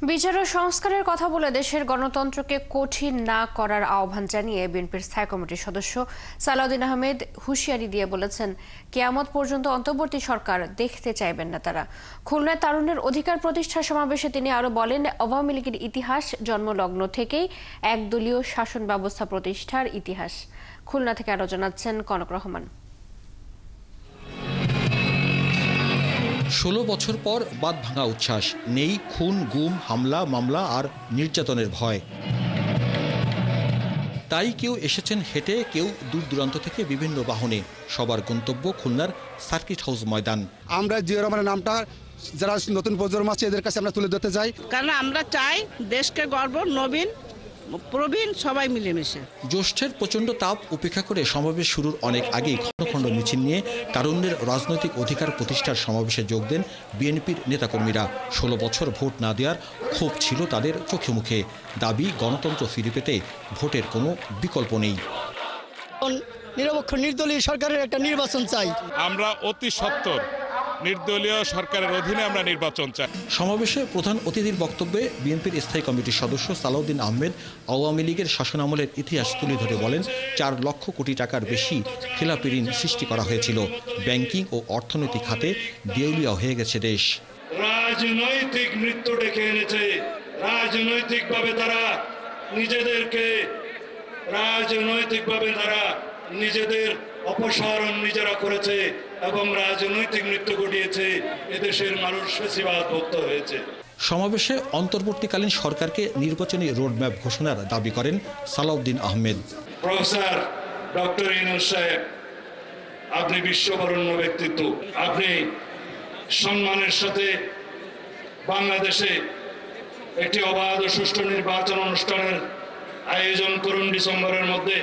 বিচার ও সংস্কারের কথা বলে দেশের গণতন্ত্রকে কঠিন না করার আহ্বান জানিয়ে বিএনপির স্থায়ী কমিটির সদস্য সালাউদ্দিন আহমেদ হুঁশিয়ারি দিয়ে বলেছেন, কিয়ামত পর্যন্ত অন্তর্বর্তী সরকার দেখতে চাইবেন না তারা। খুলনায় তারুণ্যের অধিকার প্রতিষ্ঠার সমাবেশে তিনি আরো বলেন, আওয়ামী লীগের ইতিহাস জন্মলগ্ন থেকেই একদলীয় শাসন ব্যবস্থা প্রতিষ্ঠার ইতিহাস। খুলনা থেকে আরো জানাচ্ছেন কনক রহমান। ১৬ বছর পর বাঁধ ভাঙা উচ্ছ্বাস, নেই খুন, গুম, হামলা, মামলা আর নির্যাতনের ভয়। তাই কেউ এসেছেন হেঁটে, কেউ দূর দূরান্ত থেকে বিভিন্ন বাহনে। সবার গন্তব্য খুলনার সার্কিট হাউস ময়দান। আমরা জিয়া রহমানের নামটা যারা নতুন প্রজন্ম আছে এদের কাছে আমরা তুলে ধরতে চাই, কারণ আমরা চাই দেশকে গর্ব, নবীন প্রবীণ সবাই মিলেমিশে। জ্যৈষ্ঠের প্রচণ্ড তাপ উপেক্ষা করে সমাবেশ শুরুর অনেক আগেই খণ্ড খণ্ড মিছিল নিয়ে তারুণ্যের রাজনৈতিক অধিকার প্রতিষ্ঠার সমাবেশে যোগ দেন বিএনপির নেতাকর্মীরা। ১৬ বছর ভোট না দেওয়ার ক্ষোভ ছিল তাদের চোখে মুখে। দাবি, গণতন্ত্র ফিরে পেতে ভোটের কোনো বিকল্প নেই। নিরপেক্ষ নির্দলীয় সরকারের একটা নির্বাচন চাই। আমরা অতি সত্বর নির্দলীয় সরকারের অধীনে আমরা নির্বাচন চাই। সমাবেশে প্রধান অতিথির বক্তব্যে বিএনপির স্থায়ী কমিটির সদস্য সালাউদ্দিন আহমেদ আওয়ামী লীগের শাসনামলের ইতিহাস তুলে ধরে বলেন, ৪ লক্ষ কোটি টাকার বেশি খেলাপি ঋণ সৃষ্টি করা হয়েছিল। ব্যাংকিং ও অর্থনৈতিক খাতে দেউলিয়া হয়ে গেছে দেশ। রাজনৈতিক মৃত্যু ডেকে এনেছে। রাজনৈতিকভাবে তারা নিজেদের অপসারণ নিজেরা করেছে এবং রাজনৈতিক মৃত্যু ঘটিয়েছে। এদেশের মানুষ ফ্যাসিবাদ মুক্ত হয়েছে। সমাবেশে অন্তর্বর্তীকালীন সরকারকে নির্বাচনী রোডম্যাপ ঘোষণার দাবি করেন সালাউদ্দিন আহমেদ। প্রফেসর ডক্টর ইউনূস সাহেব, আপনি বিশ্ববরেণ্য ব্যক্তিত্ব। আপনি সম্মানের সাথে বাংলাদেশে একটি অবাধ ও সুষ্ঠু নির্বাচন অনুষ্ঠানের আয়োজন করুন ডিসেম্বরের মধ্যে।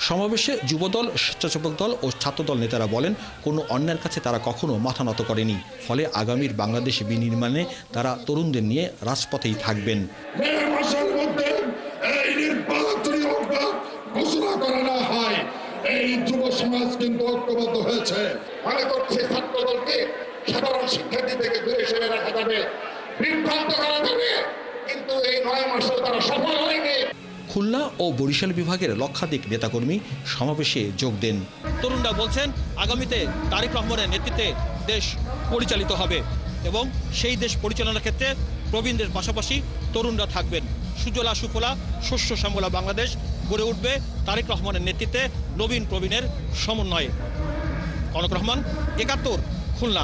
সমাবেশে যুবদল, স্বেচ্ছাসেবক দল ও ছাত্রদল নেতারা বলেন, কোনো অন্যায়ের কাছে তারা কখনো মাথা নত করেনি। ফলে আগামীর বাংলাদেশ বিনির্মাণে তারা তরুণদের নিয়ে রাজপথেই থাকবেন। এই যুব সমাজ কিন্তু ঐক্যবদ্ধ হয়েছে। মনে করছে ছাত্রদলকে সাধারণ শিক্ষার্থী থেকে দূরে সরে রাখা যাবে, বিভ্রান্ত করা যাবে, কিন্তু এই ৯ মাসেও তারা সফল হয়নি। খুলনা ও বরিশাল বিভাগের লক্ষাধিক নেতাকর্মী সমাবেশে যোগ দেন। তরুণরা বলছেন, আগামীতে তারেক রহমানের নেতৃত্বে দেশ পরিচালিত হবে এবং সেই দেশ পরিচালনার ক্ষেত্রে প্রবীণদের পাশাপাশি তরুণরা থাকবেন। সুজলা সুফলা শস্য শ্যামলা বাংলাদেশ গড়ে উঠবে তারেক রহমানের নেতৃত্বে নবীন প্রবীণের সমন্বয়ে। কনক রহমান, ৭১, খুলনা।